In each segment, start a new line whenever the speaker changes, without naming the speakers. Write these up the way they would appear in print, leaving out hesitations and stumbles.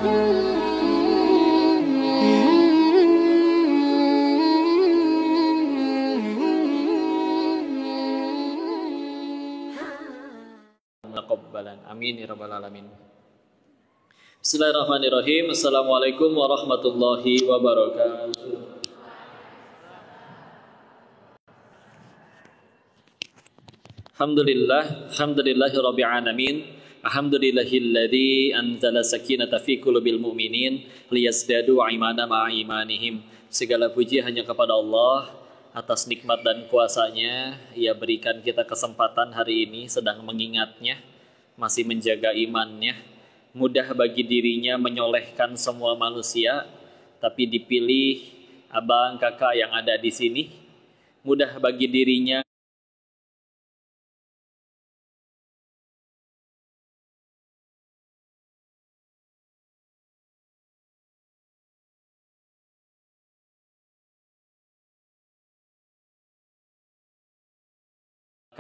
Amin ya rabbal alamin. Bismillahirrahmanirrahim. Assalamualaikum warahmatullahi wabarakatuh. Alhamdulillahi rabbil alamin. Alhamdulillahilladzi anzala sakinata fi qulubil mu'minin liyazdadu imana ma'a imanihim. Segala puji hanya kepada Allah atas nikmat dan kuasa-Nya. Ia berikan kita kesempatan hari ini sedang mengingatnya, masih menjaga imannya. Mudah bagi dirinya menyolehkan semua manusia, tapi dipilih abang kakak yang ada di sini. Mudah bagi dirinya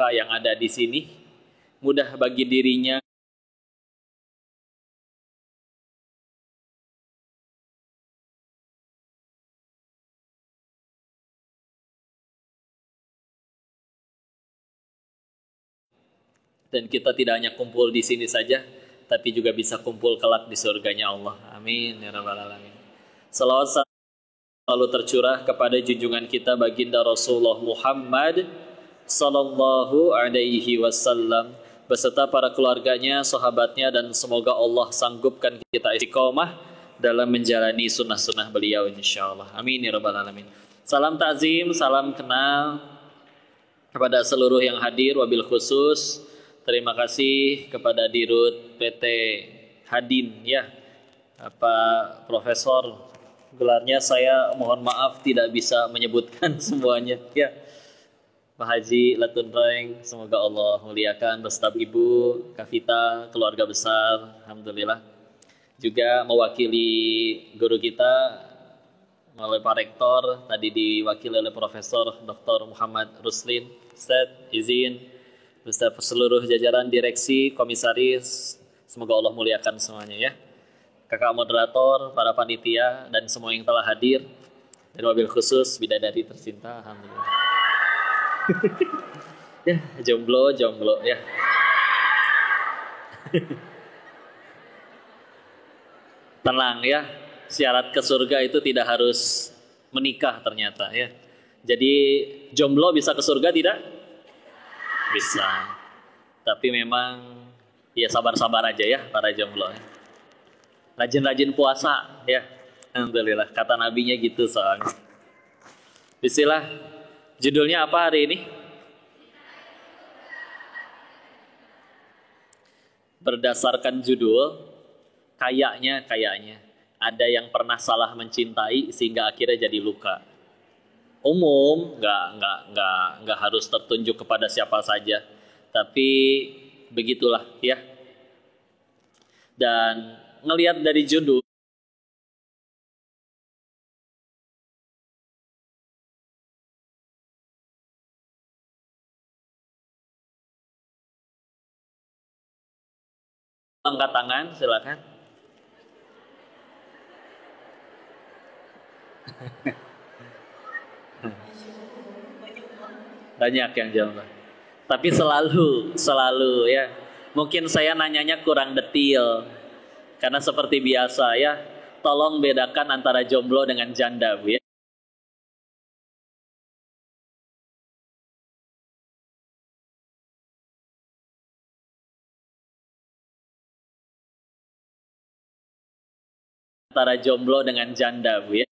yang ada di sini. Mudah bagi dirinya dan kita tidak hanya kumpul di sini saja, tapi juga bisa kumpul kelak di surganya Allah. Amin ya rabbal alamin. Salawat selalu tercurah kepada junjungan kita baginda Rasulullah Muhammad sallallahu alaihi wasallam beserta para keluarganya, sahabatnya, dan semoga Allah sanggupkan kita istiqomah dalam menjalani sunnah-sunnah beliau insyaallah. Amin ya rabbal alamin. Salam ta'zim, salam kenal kepada seluruh yang hadir, wabil khusus terima kasih kepada Dirut PT Hadin ya, Pak Profesor, gelarnya saya mohon maaf tidak bisa menyebutkan semuanya ya. Pak Haji Latunreng, semoga Allah muliakan beserta Ibu Kavita, keluarga besar, alhamdulillah. Juga mewakili guru kita melalui Pak Rektor, tadi diwakili oleh Profesor Dr. Muhammad Ruslin. Ustaz, izin beserta seluruh jajaran direksi, komisaris, semoga Allah muliakan semuanya ya. Kakak moderator, para panitia, dan semua yang telah hadir. Dan wabil khusus bidadari tercinta, alhamdulillah. Ya, jomblo ya. Tenang ya, syarat ke surga itu tidak harus menikah ternyata ya. Jadi jomblo bisa ke surga tidak? Bisa. Tapi memang ya sabar-sabar aja ya para jomblo ya. Rajin-rajin puasa ya. Alhamdulillah, kata nabinya gitu soalnya. Bismillah. Judulnya apa hari ini? Berdasarkan judul, kayaknya ada yang pernah salah mencintai sehingga akhirnya jadi luka. Umum, nggak harus tertunjuk kepada siapa saja, tapi begitulah ya. Dan ngelihat dari judul, angkat tangan silakan. Banyak yang jomblo. Tapi selalu ya. Mungkin saya nanyanya kurang detail. Karena seperti biasa ya, tolong bedakan antara jomblo dengan janda, Bu ya. Antara jomblo dengan janda, Bu ya.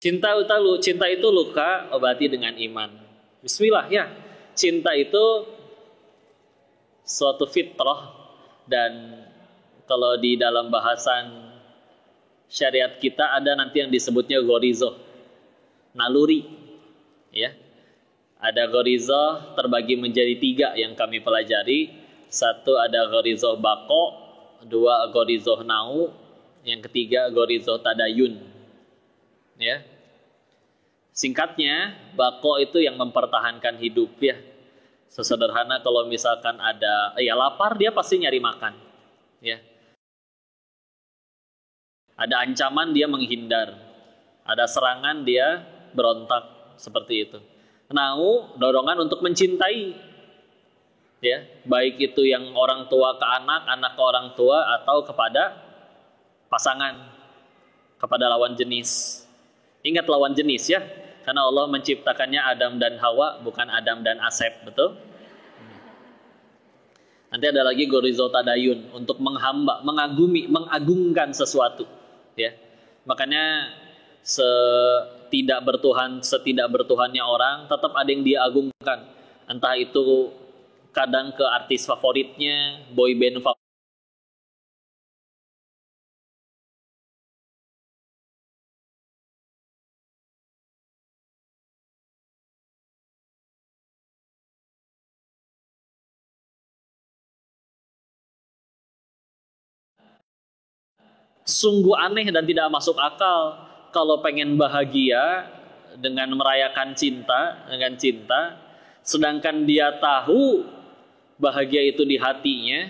Cinta itu luka, obati dengan iman. Bismillah ya. Cinta itu suatu fitrah, dan kalau di dalam bahasan syariat kita ada nanti yang disebutnya ghorizoh, naluri ya. Ada ghorizoh terbagi menjadi 3 yang kami pelajari. Satu ada ghorizoh bako, 2 ghorizoh nau, yang ketiga ghorizoh tadayun ya. Singkatnya, bako itu yang mempertahankan hidup ya. Sesederhana kalau misalkan ada lapar, dia pasti nyari makan. Ya. Ada ancaman, dia menghindar. Ada serangan, dia berontak, seperti itu. Dorongan untuk mencintai, ya, baik itu yang orang tua ke anak, anak ke orang tua, atau kepada pasangan, kepada lawan jenis. Ingat lawan jenis ya, karena Allah menciptakannya Adam dan Hawa, bukan Adam dan Asep, betul? Nanti ada lagi gorizo tadayun, untuk menghamba, mengagungkan sesuatu, ya. Makanya setidak bertuhannya orang, tetap ada yang dia agungkan. Entah itu kadang ke artis favoritnya, boy band favorit. Sungguh aneh dan tidak masuk akal kalau pengen bahagia dengan merayakan dengan cinta, sedangkan dia tahu bahagia itu di hatinya,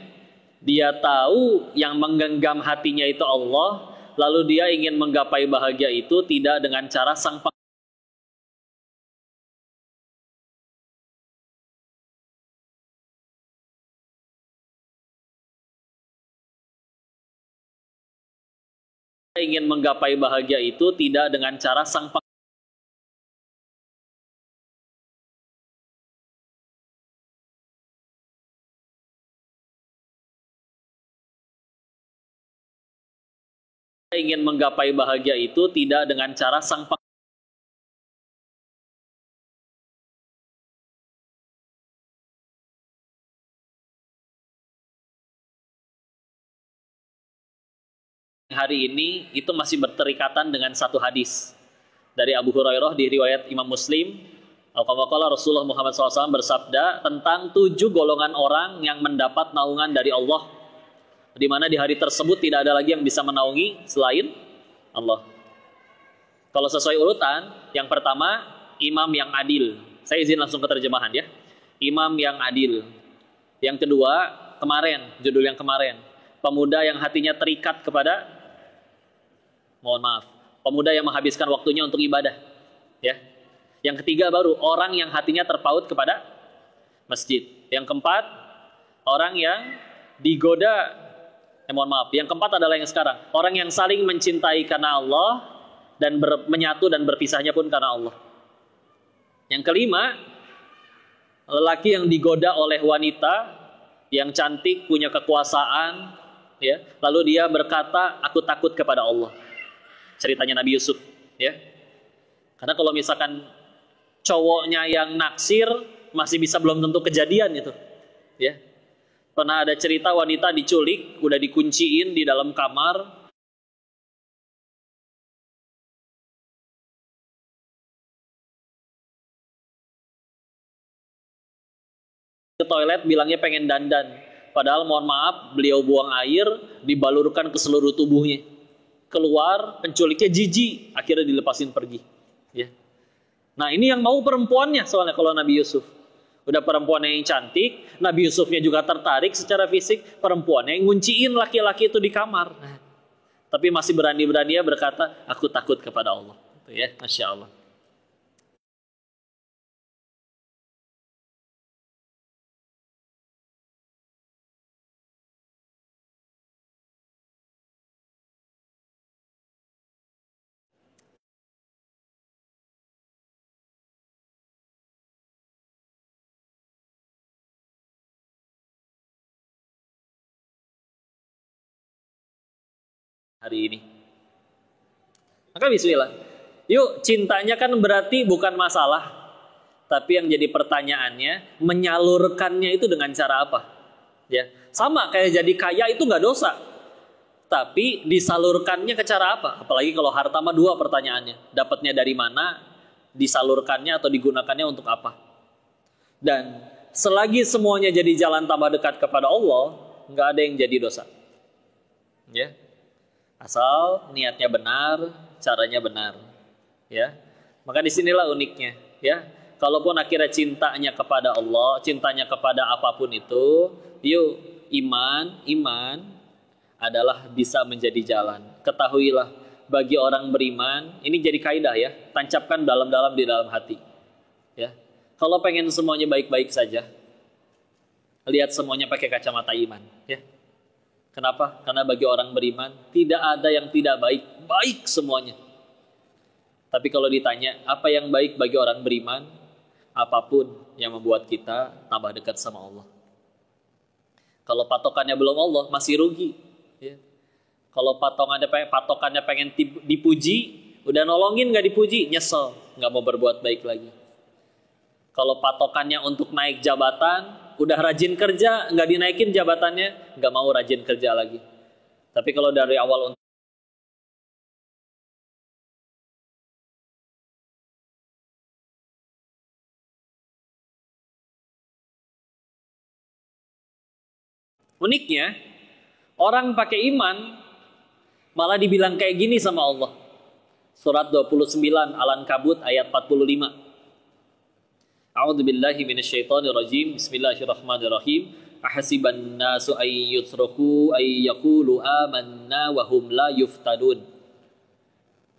dia tahu yang menggenggam hatinya itu Allah, lalu dia ingin menggapai bahagia itu tidak dengan cara sang ingin menggapai bahagia itu tidak dengan cara sang ingin menggapai bahagia itu tidak dengan cara sang hari ini itu masih berterikatan dengan satu hadis dari Abu Hurairah di riwayat Imam Muslim. Al-Qawwaqala Rasulullah Muhammad SAW bersabda tentang 7 golongan orang yang mendapat naungan dari Allah, di mana di hari tersebut tidak ada lagi yang bisa menaungi selain Allah. Kalau sesuai urutan, yang pertama imam yang adil. Saya izin langsung ke terjemahan ya. Imam yang adil. Yang kedua, judul yang kemarin, pemuda yang hatinya terikat kepada, pemuda yang menghabiskan waktunya untuk ibadah, ya. Yang ketiga baru orang yang hatinya terpaut kepada masjid. Yang keempat, orang yang digoda. Yang keempat adalah yang sekarang, orang yang saling mencintai karena Allah dan menyatu dan berpisahnya pun karena Allah. Yang kelima, lelaki yang digoda oleh wanita yang cantik, punya kekuasaan, ya. Lalu dia berkata, aku takut kepada Allah. Ceritanya Nabi Yusuf, ya. Karena kalau misalkan cowoknya yang naksir, masih bisa belum tentu kejadian itu, ya. Pernah ada cerita wanita diculik, udah dikunciin di dalam kamar. Ke toilet bilangnya pengen dandan. Padahal mohon maaf, beliau buang air, dibalurkan ke seluruh tubuhnya. Keluar, penculiknya jijik, akhirnya dilepasin pergi. Ya. Nah ini yang mau perempuannya soalnya kalau Nabi Yusuf. Udah perempuannya yang cantik, Nabi Yusufnya juga tertarik secara fisik, perempuannya yang ngunciin laki-laki itu di kamar. Nah, tapi masih berani-beraninya berkata, aku takut kepada Allah. Itu ya, Masya Allah. Hari ini. Maka bismillah. Yuk, cintanya kan berarti bukan masalah. Tapi yang jadi pertanyaannya, menyalurkannya itu dengan cara apa? Ya, sama kayak jadi kaya itu nggak dosa. Tapi disalurkannya ke cara apa? Apalagi kalau harta mah dua pertanyaannya. Dapatnya dari mana? Disalurkannya atau digunakannya untuk apa? Dan selagi semuanya jadi jalan tambah dekat kepada Allah, nggak ada yang jadi dosa. Ya. Asal niatnya benar, caranya benar, ya. Maka disinilah uniknya, ya. Kalaupun akhirnya cintanya kepada Allah, cintanya kepada apapun itu, yuk iman adalah bisa menjadi jalan. Ketahuilah, bagi orang beriman, ini jadi kaidah ya, tancapkan dalam-dalam di dalam hati. Ya. Kalau pengen semuanya baik-baik saja, lihat semuanya pakai kacamata iman. Ya. Kenapa? Karena bagi orang beriman, tidak ada yang tidak baik, baik semuanya. Tapi kalau ditanya, apa yang baik bagi orang beriman? Apapun yang membuat kita tambah dekat sama Allah. Kalau patokannya belum Allah, masih rugi. Ya. Kalau patokannya pengen dipuji, udah nolongin nggak dipuji, nyesel, nggak mau berbuat baik lagi. Kalau patokannya untuk naik jabatan, udah rajin kerja, nggak dinaikin jabatannya, nggak mau rajin kerja lagi. Tapi kalau dari awal uniknya, orang pakai iman malah dibilang kayak gini sama Allah. Surat 29 Al-Ankabut ayat 45. A'udzubillahi minasyaitonirrajim. Bismillahirrahmanirrahim. Ahasiban nasu ay yutraku ay yaqulu amanna wa hum la yuftanun.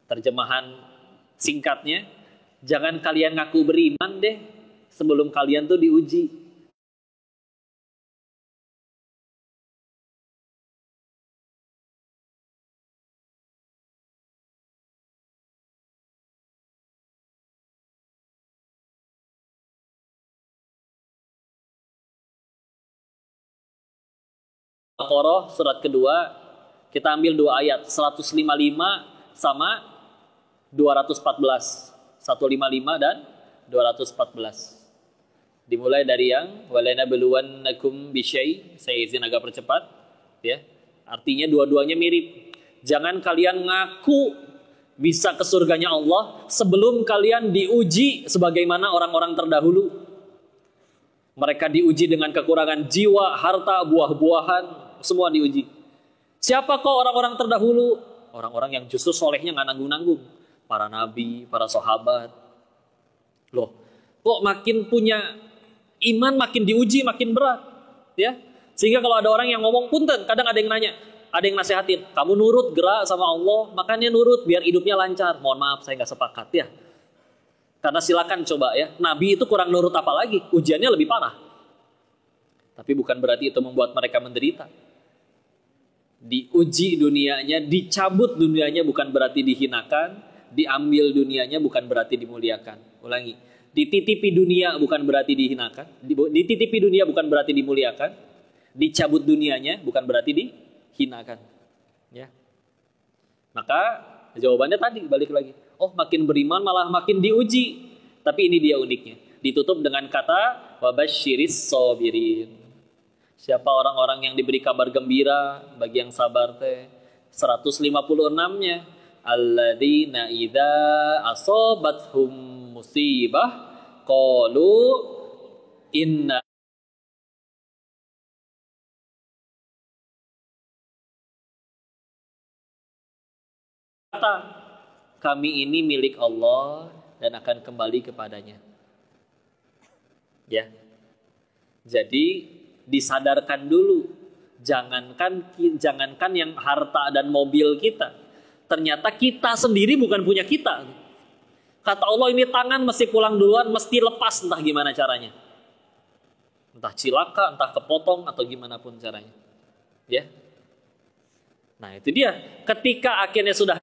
Terjemahan singkatnya, jangan kalian ngaku beriman deh sebelum kalian tuh diuji. Al-Baqarah surat kedua, kita ambil dua ayat, 155 sama 214. 155 dan 214. Dimulai dari yang walana beluwannakum bisyai, saya izin agak percepat, ya. Artinya dua-duanya mirip. Jangan kalian ngaku bisa ke surganya Allah sebelum kalian diuji sebagaimana orang-orang terdahulu. Mereka diuji dengan kekurangan jiwa, harta, buah-buahan, semua diuji. Siapa kok orang-orang terdahulu? Orang-orang yang justru solehnya nggak nanggung-nanggung. Para nabi, para sahabat. Loh, kok makin punya iman makin diuji, makin berat. Ya, sehingga kalau ada orang yang ngomong punten, kadang ada yang nanya, ada yang nasehatin, kamu nurut gerak sama Allah, makanya nurut biar hidupnya lancar. Mohon maaf, saya nggak sepakat ya. Karena silakan coba ya, Nabi itu kurang nurut apa lagi, ujiannya lebih parah. Tapi bukan berarti itu membuat mereka menderita. Diuji dunianya, dicabut dunianya bukan berarti dihinakan, diambil dunianya bukan berarti dimuliakan. Ulangi, dititipi dunia bukan berarti dihinakan, dititipi dunia bukan berarti dimuliakan, dicabut dunianya bukan berarti dihinakan. Ya. Maka jawabannya tadi balik lagi. Oh, makin beriman malah makin diuji. Tapi ini dia uniknya. Ditutup dengan kata wabasyiris sabirin. Siapa orang-orang yang diberi kabar gembira bagi yang sabar teh? 156-nya. Alladzina idza asabathum musibah qalu inna kami ini milik Allah dan akan kembali kepadanya. Ya. Jadi disadarkan dulu, jangankan yang harta dan mobil kita, ternyata kita sendiri bukan punya kita. Kata Allah, ini tangan mesti pulang duluan, mesti lepas entah gimana caranya. Entah cilaka, entah kepotong atau gimana pun caranya. Ya. Nah, itu dia. Ketika akhirnya sudah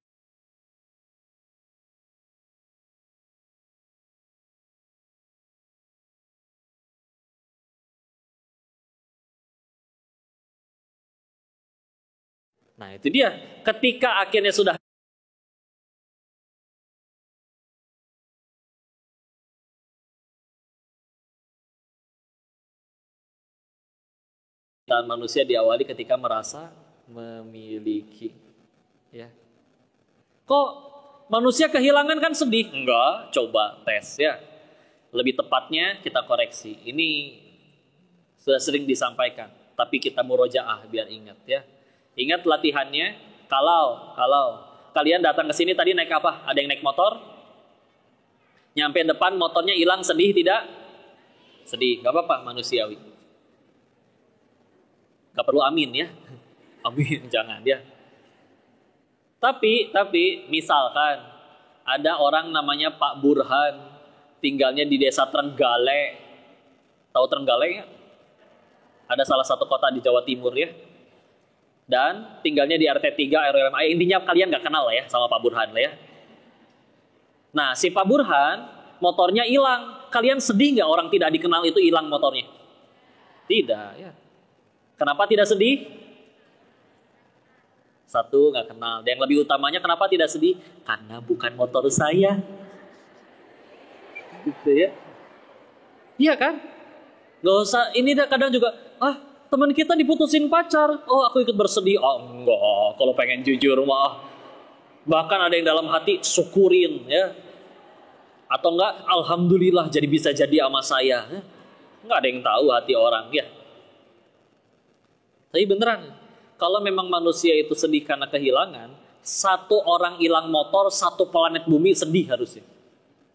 Nah, itu dia. Ketika akhirnya sudah manusia diawali ketika merasa memiliki. Ya. Kok manusia kehilangan kan sedih? Enggak, coba tes ya. Lebih tepatnya kita koreksi. Ini sudah sering disampaikan, tapi kita murojaah biar ingat ya. Ingat latihannya, kalau kalian datang ke sini tadi naik apa? Ada yang naik motor? Nyampe depan motornya hilang, sedih tidak? Sedih, nggak apa-apa, manusiawi. Nggak perlu amin ya. Amin, jangan ya. Tapi misalkan ada orang namanya Pak Burhan, tinggalnya di desa Trenggalek. Tahu Trenggalek ya? Ada salah satu kota di Jawa Timur ya. Dan tinggalnya di RT 3 RW 5. Intinya kalian nggak kenal lah ya sama Pak Burhan lah ya. Nah, si Pak Burhan motornya hilang. Kalian sedih nggak orang tidak dikenal itu hilang motornya? Tidak ya. Kenapa tidak sedih? Satu, nggak kenal. Dan yang lebih utamanya kenapa tidak sedih? Karena bukan motor saya. Gitu ya. Iya kan? Nggak usah, ini kadang juga, teman kita diputusin pacar. Oh, aku ikut bersedih. Oh, enggak. Kalau pengen jujur mah. Bahkan ada yang dalam hati syukurin ya. Atau enggak, alhamdulillah jadi bisa jadi sama saya. Enggak ada yang tahu hati orang ya. Tapi beneran, kalau memang manusia itu sedih karena kehilangan, satu orang hilang motor, satu planet bumi sedih harusnya.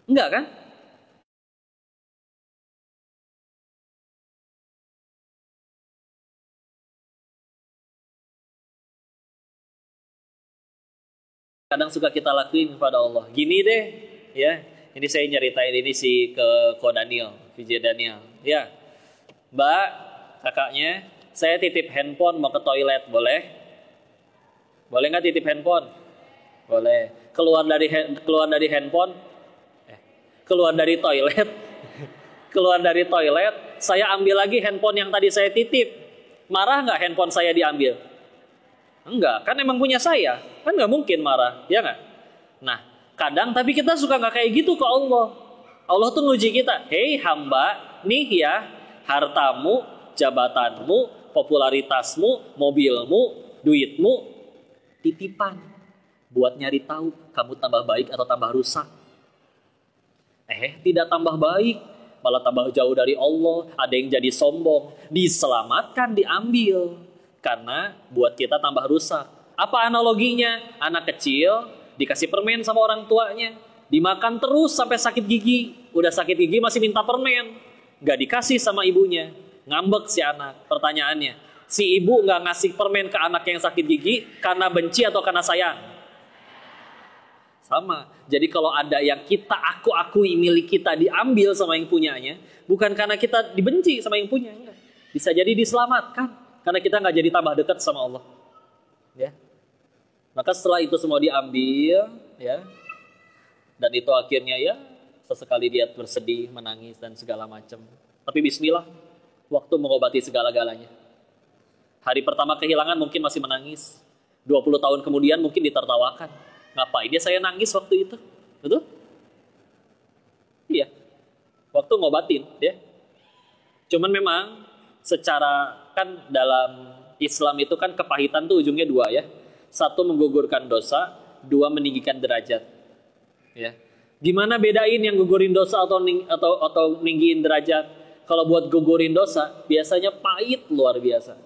Enggak kan? Kadang suka kita lakuin kepada Allah. Gini deh, ya. Ini saya nyeritain ini sih ke Ko Daniel, VJ Daniel. Ya, Mbak, kakaknya, saya titip handphone mau ke toilet, boleh? Boleh nggak titip handphone? Boleh. Keluar dari handphone, keluar dari toilet, keluar dari toilet, saya ambil lagi handphone yang tadi saya titip. Marah nggak handphone saya diambil? Enggak, kan emang punya saya. Kan nggak mungkin marah, ya nggak? Nah, kadang tapi kita suka nggak kayak gitu ke Allah. Allah tuh nguji kita. Hei hamba, nih ya, hartamu, jabatanmu, popularitasmu, mobilmu, duitmu, titipan. Buat nyari tahu kamu tambah baik atau tambah rusak. Tidak tambah baik, malah tambah jauh dari Allah. Ada yang jadi sombong, diselamatkan, diambil. Karena buat kita tambah rusak. Apa analoginya? Anak kecil dikasih permen sama orang tuanya, dimakan terus sampai sakit gigi. Udah sakit gigi masih minta permen, nggak dikasih sama ibunya. Ngambek si anak. Pertanyaannya, si ibu nggak ngasih permen ke anak yang sakit gigi karena benci atau karena sayang? Sama. Jadi kalau ada yang kita akui milik kita diambil sama yang punyanya, bukan karena kita dibenci sama yang punya, enggak. Bisa jadi diselamatkan. Karena kita nggak jadi tambah dekat sama Allah, ya. Maka setelah itu semua diambil, ya, dan itu akhirnya ya sesekali dia bersedih, menangis dan segala macam. Tapi Bismillah, waktu mengobati segala-galanya. Hari pertama kehilangan mungkin masih menangis, 20 tahun kemudian mungkin ditertawakan. Ngapain dia saya nangis waktu itu, betul? Iya, waktu ngobatin, ya. Cuman memang secara kan dalam Islam itu kan kepahitan tuh ujungnya dua ya. Satu menggugurkan dosa, dua meninggikan derajat. Ya. Gimana bedain yang gugurin dosa atau ninggiin derajat? Kalau buat gugurin dosa biasanya pahit luar biasa.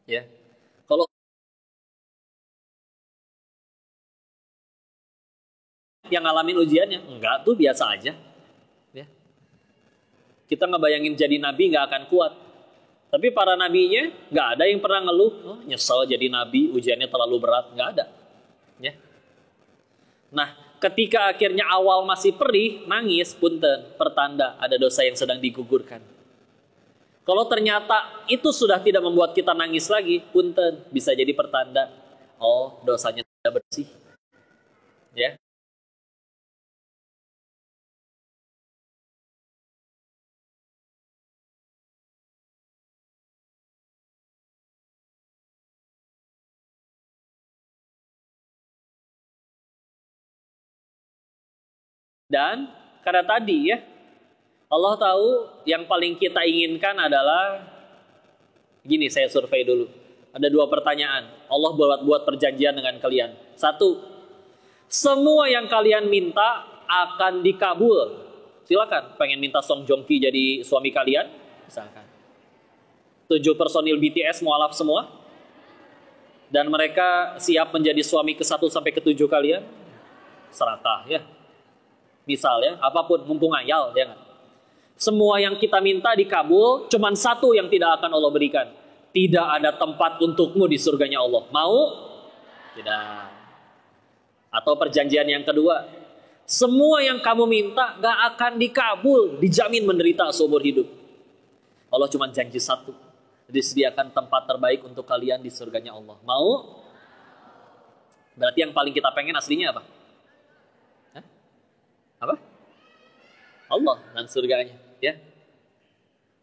Ya. Kalau yang ngalamin ujiannya enggak tuh biasa aja. Ya. Kita ngebayangin jadi nabi nggak akan kuat. Tapi para nabinya nggak ada yang pernah ngeluh, nyesel jadi nabi, ujiannya terlalu berat, nggak ada. Ya. Nah, ketika akhirnya awal masih perih, nangis, punten, pertanda ada dosa yang sedang digugurkan. Kalau ternyata itu sudah tidak membuat kita nangis lagi, punten, bisa jadi pertanda, oh dosanya sudah bersih. Ya. Dan karena tadi ya, Allah tahu yang paling kita inginkan adalah gini, saya survei dulu. Ada 2 pertanyaan. Allah buat perjanjian dengan kalian. 1, semua yang kalian minta akan dikabul. Silakan, pengen minta Song Joong Ki jadi suami kalian? Misalkan. 7 personil BTS mualaf semua. Dan mereka siap menjadi suami ke-1 sampai ke-7 kalian? Serakah ya. Misalnya, apapun, mumpung ngayal, ya nggak? Semua yang kita minta dikabul, cuman satu yang tidak akan Allah berikan. Tidak ada tempat untukmu di surganya Allah. Mau? Tidak. Atau perjanjian yang kedua, semua yang kamu minta gak akan dikabul, dijamin menderita seumur hidup. Allah cuma janji satu, disediakan tempat terbaik untuk kalian di surganya Allah. Mau? Berarti yang paling kita pengen aslinya apa? Hah? Apa? Allah dan surganya, ya.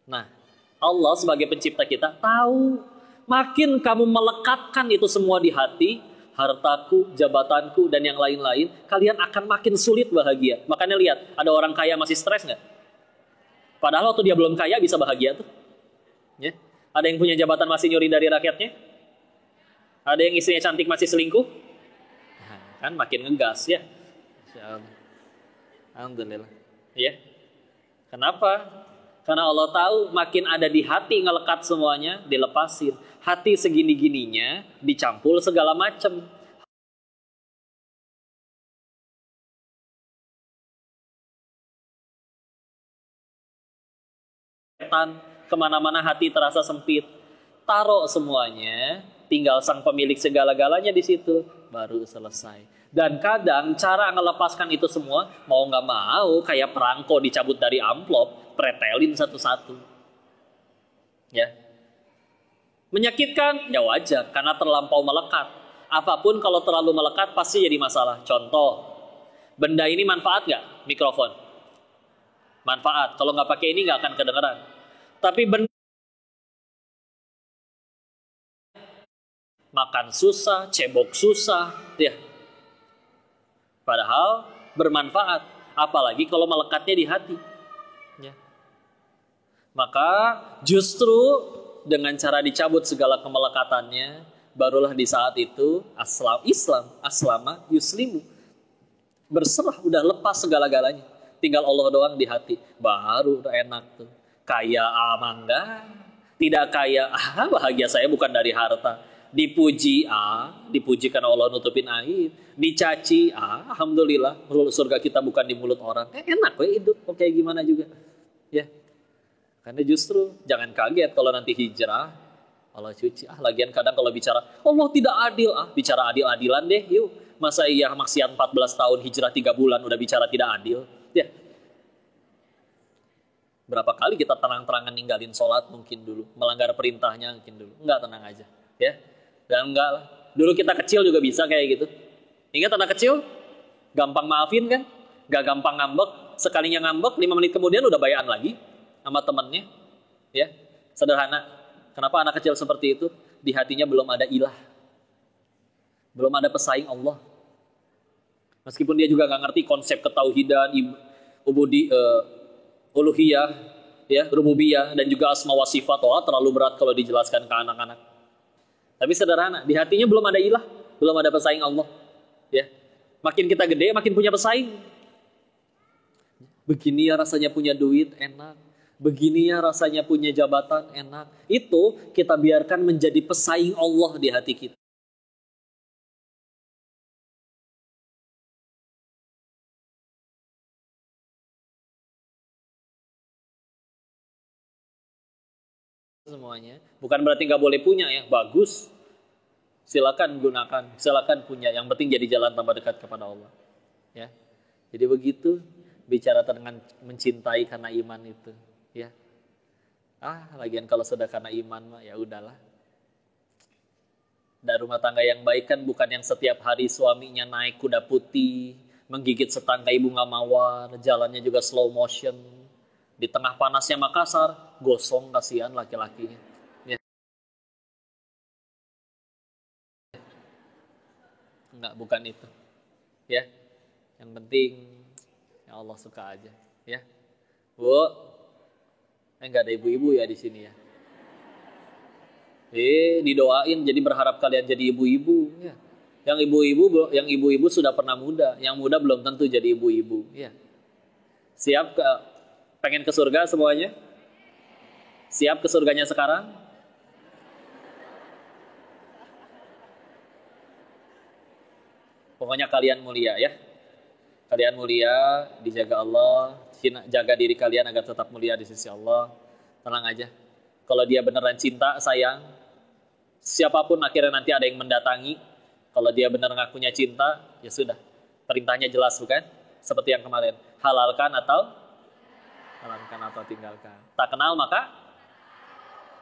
Nah, Allah sebagai pencipta kita tahu, makin kamu melekatkan itu semua di hati, hartaku, jabatanku, dan yang lain-lain, kalian akan makin sulit bahagia. Makanya lihat, ada orang kaya masih stres nggak? Padahal waktu dia belum kaya bisa bahagia tuh. Ya. Ada yang punya jabatan masih nyuri dari rakyatnya? Ada yang istrinya cantik masih selingkuh? Nah, kan makin ngegas ya. Alhamdulillah. Ya. Kenapa? Karena Allah tahu makin ada di hati ngelekat semuanya, dilepasin. Hati segini-gininya dicampur segala macam. Kemana-mana hati terasa sempit. Taruh semuanya, tinggal sang pemilik segala-galanya di situ, baru selesai. Dan kadang cara ngelepaskan itu semua, mau nggak mau kayak perangko dicabut dari amplop, pretelin satu-satu. Ya. Menyakitkan? Ya wajar, karena terlampau melekat. Apapun kalau terlalu melekat pasti jadi masalah. Contoh, benda ini manfaat nggak? Mikrofon. Manfaat. Kalau nggak pakai ini nggak akan kedengeran. Tapi benda makan susah, cebok susah, ya. Padahal bermanfaat, apalagi kalau melekatnya di hati. Ya. Maka justru dengan cara dicabut segala kemelekatannya, barulah di saat itu aslama yuslimu. Berserah, udah lepas segala-galanya. Tinggal Allah doang di hati, baru udah enak tuh. Kaya amangga, tidak kaya, bahagia saya bukan dari harta. Dipuji, dipuji karena Allah nutupin aib. Dicaci, alhamdulillah, surga kita bukan di mulut orang. Enak hidup, kayak gimana juga. Ya. Karena justru jangan kaget kalau nanti hijrah, Allah cuci. Lagian kadang kalau bicara Allah tidak adil, bicara adil-adilan deh, yuk. Masa iya maksiat 14 tahun, hijrah 3 bulan udah bicara tidak adil? Ya. Berapa kali kita terang-terangan ninggalin sholat mungkin dulu, melanggar perintahnya mungkin dulu. Enggak, tenang aja, ya. Dan enggak lah. Dulu kita kecil juga bisa kayak gitu. Ingat anak kecil? Gampang maafin kan? Gak gampang ngambek. Sekalinya ngambek, 5 menit kemudian udah bayaan lagi sama temennya. Ya, sederhana. Kenapa anak kecil seperti itu? Di hatinya belum ada ilah. Belum ada pesaing Allah. Meskipun dia juga gak ngerti konsep ketauhidan, uluhiyah, ya, rububiyah, dan juga asma wa sifat. Terlalu berat kalau dijelaskan ke anak-anak. Tapi sederhana, di hatinya belum ada ilah, belum ada pesaing Allah. Ya, makin kita gede, makin punya pesaing. Begini ya rasanya punya duit, enak. Begini ya rasanya punya jabatan, enak. Itu kita biarkan menjadi pesaing Allah di hati kita. Semuanya. Bukan berarti nggak boleh punya ya, bagus. Silakan gunakan, silakan punya. Yang penting jadi jalan tambah dekat kepada Allah. Ya, jadi begitu bicara dengan mencintai karena iman itu. Ya, lagian kalau sudah karena iman mah ya udahlah. Dan rumah tangga yang baik kan bukan yang setiap hari suaminya naik kuda putih, menggigit setangkai bunga mawar, jalannya juga slow motion. Di tengah panasnya Makassar, gosong kasihan laki-lakinya. Ya. Enggak, bukan itu. Ya. Yang penting ya Allah suka aja, ya. Bu, enggak ada ibu-ibu ya di sini ya. Didoain jadi berharap kalian jadi ibu-ibu, ya. Yang ibu-ibu sudah pernah muda, yang muda belum tentu jadi ibu-ibu, ya. Siap pengen ke surga semuanya? Siap ke surganya sekarang? Pokoknya kalian mulia ya. Kalian mulia, dijaga Allah, jaga diri kalian agar tetap mulia di sisi Allah. Tenang aja. Kalau dia beneran cinta, sayang, siapapun akhirnya nanti ada yang mendatangi. Kalau dia benar ngakunya cinta, ya sudah. Perintahnya jelas bukan? Seperti yang kemarin. Halalkan atau tinggalkan. Tak kenal maka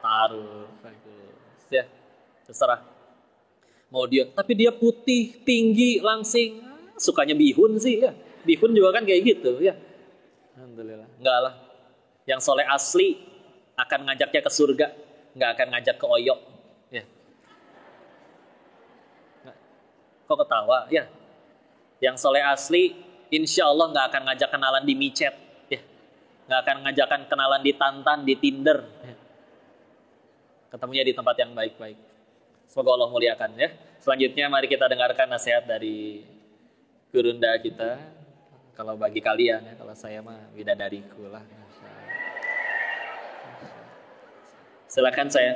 taruh. Ya, terserah. Mau dia, tapi dia putih, tinggi, langsing. Sukanya bihun sih ya. Bihun juga kan kayak gitu ya. Alhamdulillah. Enggak lah. Yang soleh asli akan ngajaknya ke surga, nggak akan ngajak ke oyok. Ya. Kok ketawa? Ya. Yang soleh asli, insya Allah nggak akan ngajak kenalan di micet. Ya. Nggak akan ngajakan kenalan di Tantan, di Tinder. Ya. Ketemunya di tempat yang baik-baik. Semoga Allah muliakan ya. Selanjutnya mari kita dengarkan nasihat dari gurunda kita. Kalau bagi kalian ya, kalau saya mah bidadariku lah. Silakan saya.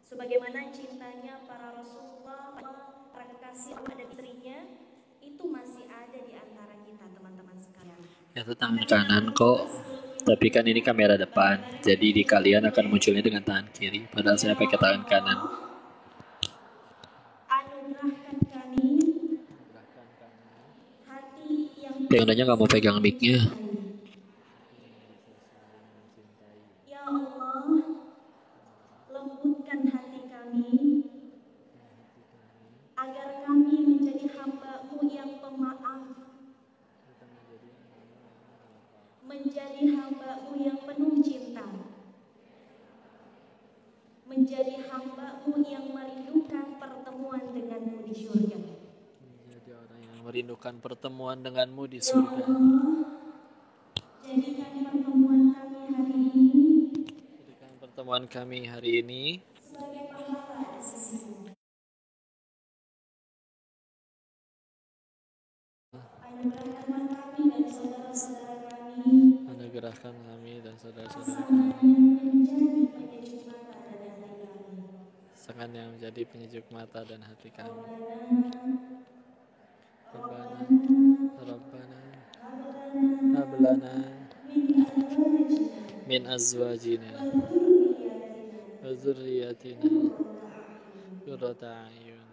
Sebagaimana cintanya para Rasulullah, para kekasih Allah dan istrinya, itu masih ada di antara kita, teman-teman sekalian.
Ya, itu tangan kanan kok. Tapi kan ini kamera depan, jadi di kalian akan munculnya dengan tangan kiri. Padahal saya pakai tangan kanan.
Anugerahkan kami hati yang
Kayaknya nggak mau pegang mic-nya.
Ya Allah, lembutkan hati kami agar kami menjadi hamba-Mu yang pemaaf, menjadi hamba-Mu yang penuh cinta, menjadi hamba-Mu yang merindukan pertemuan dengan-Mu di surga.
Menjadi orang yang merindukan pertemuan dengan-Mu di
Ya
surga.
Allah, jadikan pertemuan kami hari ini sebagai pahala di sisi-Mu.
Anugerahkan kami dan saudara-saudara pasangan yang menjadi penyejuk mata dan hati kami. Rabbana hablana min azwajina wa dzurriyyatina qurrata a'yun